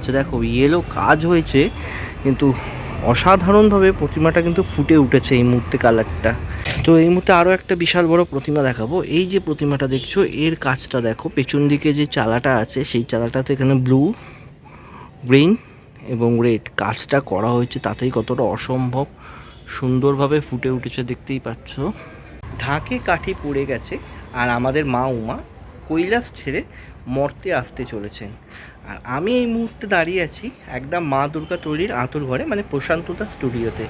হচ্ছে। দেখো ইয়েলো কাজ হয়েছে, কিন্তু অসাধারণভাবে প্রতিমাটা কিন্তু ফুটে উঠেছে এই মুহূর্তে কালারটা। তো এই মুহূর্তে আরও একটা বিশাল বড় প্রতিমা দেখাবো। এই যে প্রতিমাটা দেখছো এর কাজটা দেখো, পেছন দিকে যে চালাটা আছে সেই চালাটাতে এখানে ব্লু, গ্রিন এবং রেড কাজটা করা হয়েছে, তাতেই কতটা অসম্ভব সুন্দরভাবে ফুটে উঠেছে দেখতেই পাচ্ছ। ঢাকে কাঠি পড়ে গেছে, আর আমাদের মা উমা কৈলাস ছেড়ে মর্তে আসতে চলেছেন। আর আমি এই মুহূর্তে দাঁড়িয়ে আছি একদম মা দুর্গা তৈরির আঁতুর ঘরে, মানে প্রশান্তদা স্টুডিওতে।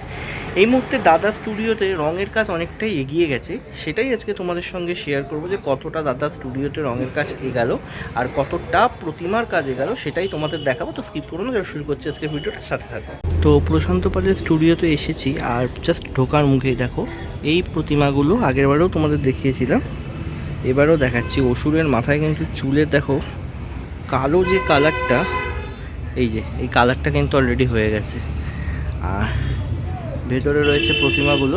এই মুহূর্তে দাদা স্টুডিওতে রঙের কাজ অনেকটাই এগিয়ে গেছে, সেটাই আজকে তোমাদের সঙ্গে শেয়ার করবো যে কতটা দাদা স্টুডিওতে রঙের কাজ এগালো আর কতটা প্রতিমার কাজ এগালো সেটাই তোমাদের দেখাবো। তো স্কিপ করো না, শুরু করছি আজকে ভিডিওটার সাথে থাকো। তো প্রশান্ত পালের স্টুডিওতে এসেছি, আর জাস্ট ঢোকার মুখেই দেখো এই প্রতিমাগুলো আগেরবারেও তোমাদের দেখিয়েছিলাম, এবারও দেখাচ্ছি। অসুরের মাথায় কিন্তু চুলের দেখো কালো যে কালারটা, এই যে এই কালারটা কিন্তু অলরেডি হয়ে গেছে। আর ভেতরে রয়েছে প্রতিমাগুলো,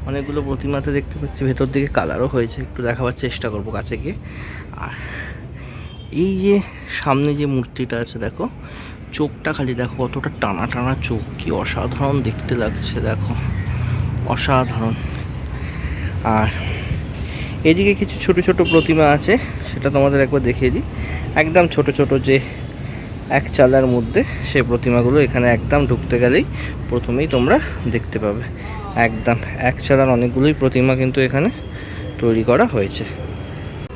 অনেকগুলো প্রতিমাতে দেখতে পাচ্ছি ভেতর দিকে কালারও হয়েছে, একটু দেখাবার চেষ্টা করবো কাছে গিয়ে। আর এই যে সামনে যে মূর্তিটা আছে দেখো, চোখটা খালি দেখো কতটা টানা টানা চোখ, কি অসাধারণ দেখতে লাগছে দেখো, অসাধারণ। আর এদিকে কিছু ছোট ছোট প্রতিমা আছে, সেটা তোমাদের একবার দেখিয়ে দিই। একদম ছোট ছোট যে এক চালার মধ্যে সেই প্রতিমাগুলো এখানে একদম ঢুকতে গেলেই প্রথমেই তোমরা দেখতে পাবে। একদম এক চালার অনেকগুলোই প্রতিমা কিন্তু এখানে তৈরি করা হয়েছে।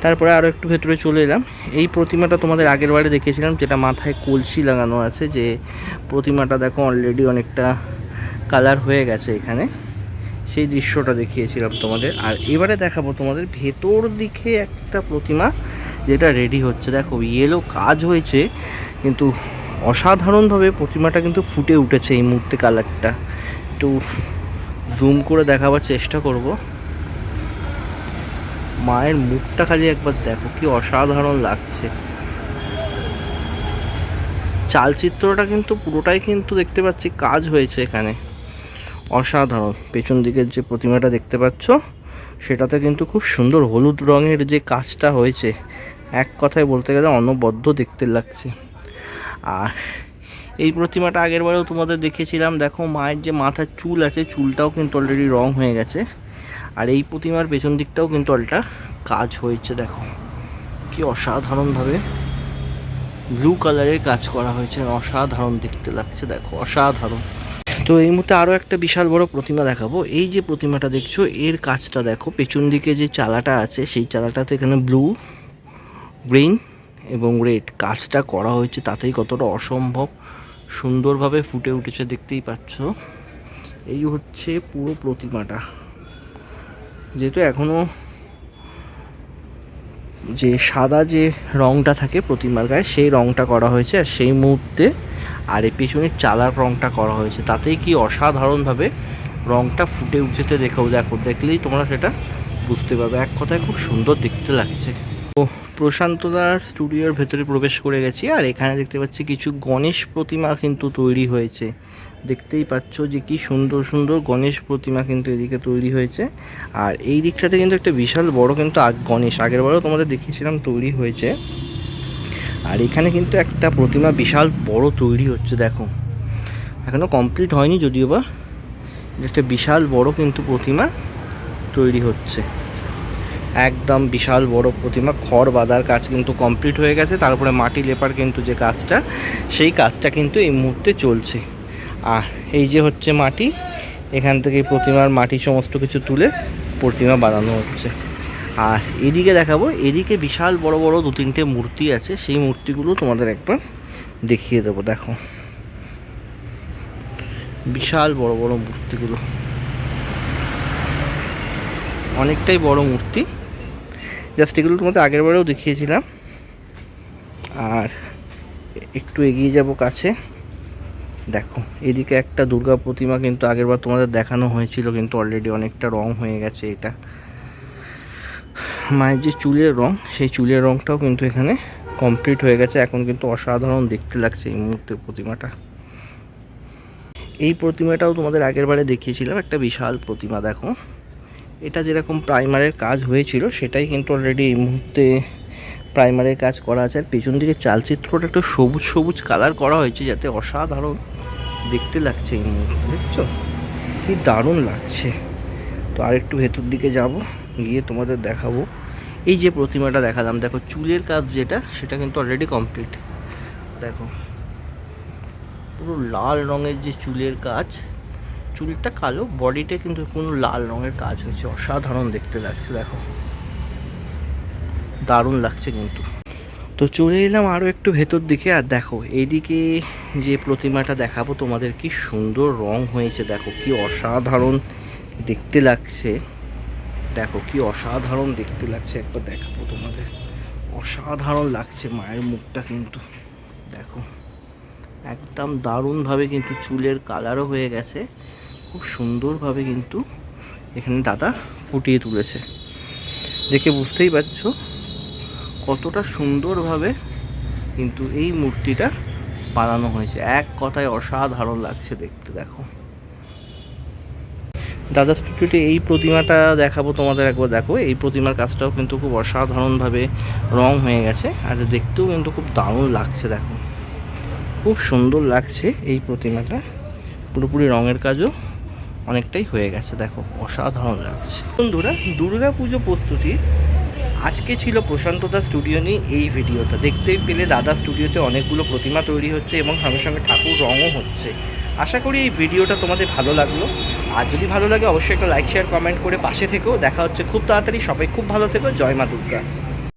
তারপরে আরও একটু ভেতরে চলে এলাম। এই প্রতিমাটা তোমাদের আগের বারে দেখিয়েছিলাম, যেটা মাথায় কলসি লাগানো আছে, যে প্রতিমাটা দেখো অলরেডি অনেকটা কালার হয়ে গেছে এখানে, সেই দৃশ্যটা দেখিয়েছিলাম তোমাদের। আর এবারে দেখাবো তোমাদের ভেতর দিকে একটা প্রতিমা যেটা রেডি হচ্ছে। দেখো ইয়েলো কাজ হয়েছে, কিন্তু অসাধারণভাবে প্রতিমাটা কিন্তু ফুটে উঠেছে এই মুহূর্তে কালারটা। একটু জুম করে দেখাবার চেষ্টা করব। মায়ের মুখটা খালি একবার দেখো, কি অসাধারণ লাগছে। চালচিত্রটা কিন্তু পুরোটাই কিন্তু দেখতে পাচ্ছি কাজ হয়েছে এখানে, অসাধারণ। পেছন দিকের যে প্রতিমাটা দেখতে পাচ্ছ সেটাতে কিন্তু খুব সুন্দর হলুদ রঙের যে কাজটা হয়েছে, এক কথায় বলতে গেলে অনবদ্য দেখতে লাগছে। আর এই প্রতিমাটা আগের বারেও তোমাদের দেখিয়েছিলাম। দেখো মায়ের যে মাথার চুল আছে, চুলটাও কিন্তু অলরেডি রং হয়ে গেছে। আর এই প্রতিমার পেছন দিকটাও কিন্তু অলটা কাজ হয়েছে, দেখো কি অসাধারণভাবে ব্লু কালারের কাজ করা হয়েছে, অসাধারণ দেখতে লাগছে দেখো, অসাধারণ। তো এই মুহূর্তে আরও একটা বিশাল বড় প্রতিমা দেখাবো। এই যে প্রতিমাটা দেখছো এর কাজটা দেখো, পেছন দিকে যে চালাটা আছে সেই চালাটাতে এখানে ব্লু, গ্রিন এবং রেড কাজটা করা হয়েছে, তাতেই কতটা অসম্ভব সুন্দরভাবে ফুটে উঠেছে দেখতেই পাচ্ছ। এই হচ্ছে পুরো প্রতিমাটা, যেহেতু এখনও যে সাদা যে রঙটা থাকে প্রতিমার গায়ে সেই রঙটা করা হয়েছে, আর সেই মুহূর্তে আর এই পেছনের চালার রঙটা করা হয়েছে, তাতেই কি অসাধারণভাবে রঙটা ফুটে উঠেছে। দেখো দেখলেই তোমরা সেটা বুঝতে পারবে, এক কথায় খুব সুন্দর দেখতে লাগছে। তো প্রশান্তদার স্টুডিওর ভেতরে প্রবেশ করে গেছি, আর এখানে দেখতে পাচ্ছি কিছু গণেশ প্রতিমা কিন্তু তৈরি হয়েছে। দেখতেই পাচ্ছ যে কি সুন্দর সুন্দর গণেশ প্রতিমা কিন্তু এদিকে তৈরি হয়েছে। আর এই দিকটাতে কিন্তু একটা বিশাল বড় কিন্তু গণেশ আগেরবারও তোমাদের দেখিয়েছিলাম তৈরি হয়েছে। আর এখানে কিন্তু একটা প্রতিমা বিশাল বড় তৈরি হচ্ছে, দেখো এখনও কমপ্লিট হয়নি যদিও বা, একটা বিশাল বড় কিন্তু প্রতিমা তৈরি হচ্ছে। একদম বিশাল বড় প্রতিমা, খড় বাঁধার কাজ কিন্তু কমপ্লিট হয়ে গেছে, তারপরে মাটি লেপার কিন্তু যে কাজটা সেই কাজটা কিন্তু এই মুহূর্তে চলছে। আর এই যে হচ্ছে মাটি, এখান থেকে প্রতিমার মাটি সমস্ত কিছু তুলে প্রতিমা বানানো হচ্ছে। আর এদিকে দেখাবো, এদিকে বিশাল বড় বড় দু তিনটে মূর্তি আছে, সেই মূর্তিগুলো তোমাদের একবার দেখিয়ে দেবো। দেখো বিশাল বড় বড় মূর্তিগুলো, অনেকটাই বড় মূর্তি। জাস্ট এগুলো তোমাদের আগের বারেও দেখিয়েছিলাম। আর একটু এগিয়ে যাব কাছে, দেখো এদিকে একটা দুর্গা প্রতিমা কিন্তু আগেরবার তোমাদের দেখানো হয়েছিল, কিন্তু অলরেডি অনেকটা রং হয়ে গেছে। এটা মায়ের যে চুলের রং, সেই চুলের রংটাও কিন্তু এখানে কমপ্লিট হয়ে গেছে, এখন কিন্তু অসাধারণ দেখতে লাগছে এই মুহূর্তে প্রতিমাটা। এই প্রতিমাটাও তোমাদের আগের বারে দেখিয়েছিলাম, একটা বিশাল প্রতিমা। দেখো এটা যেরকম প্রাইমারের কাজ হয়েছিল সেটাই কিন্তু অলরেডি এই মুহূর্তে প্রাইমারের কাজ করা আছে। আর পেছন দিকে চালচিত্রটা একটু সবুজ সবুজ কালার করা হয়েছে, যাতে অসাধারণ দেখতে লাগছে এই মুহূর্তে। দেখছো কি দারুণ লাগছে। তো আরেকটু ভেতর দিকে যাব, গিয়ে তোমাদের দেখাবো। এই যে প্রতিমাটা দেখালাম, দেখো চুলের কাজ যেটা, সেটা কিন্তু অলরেডি কমপ্লিট। দেখো পুরো লাল রঙের যে চুলের কাজ, চুলটা কালো, বডিটা কিন্তু কোনো লাল রঙের কাজ হয়েছে, অসাধারণ দেখতে লাগছে। দেখো দারুণ লাগছে কিন্তু। তো চলে এলাম আরও একটু ভেতর দিকে। আর দেখো এইদিকে যে প্রতিমাটা দেখাবো তোমাদের, কি সুন্দর রং হয়েছে, দেখো কি অসাধারণ দেখতে লাগছে। দেখো কি অসাধারণ দেখতে লাগছে, একবার দেখাবো তোমাদের। অসাধারণ লাগছে মায়ের মুখটা কিন্তু। দেখো একদম দারুণভাবে কিন্তু চুলের কালারও হয়ে গেছে, খুব সুন্দরভাবে কিন্তু এখানে দাদা ফুটিয়ে তুলেছে। দেখে বুঝতেই পারছো কতটা সুন্দরভাবে কিন্তু এই মূর্তিটা বানানো হয়েছে। এক কথায় অসাধারণ লাগছে দেখতে। দেখো দাদা স্টুডিওতে এই প্রতিমাটা দেখাবো তোমাদের, একবার দেখো। এই প্রতিমার কাজটাও কিন্তু খুব অসাধারণভাবে রং হয়ে গেছে, আর দেখতেও কিন্তু খুব দারুণ লাগছে। দেখো খুব সুন্দর লাগছে এই প্রতিমাটা, পুরোপুরি রঙের কাজও অনেকটাই হয়ে গেছে। দেখো অসাধারণ লাগছে। বন্ধুরা, দুর্গা পুজো প্রস্তুতি আজকে ছিল প্রশান্ত দা স্টুডিও নিয়ে এই ভিডিওটা। দেখতেই পেলে দাদা স্টুডিওতে অনেকগুলো প্রতিমা তৈরি হচ্ছে এবং সঙ্গে সঙ্গে ঠাকুর রঙও হচ্ছে। আশা করি এই ভিডিওটা তোমাদের ভালো লাগলো। আর যদি ভালো লাগে অবশ্যই একটা লাইক শেয়ার কমেন্ট করে পাশে থেকেও। দেখা হচ্ছে খুব তাড়াতাড়ি। সবাই খুব ভালো থেকো। জয় মা দুর্গা।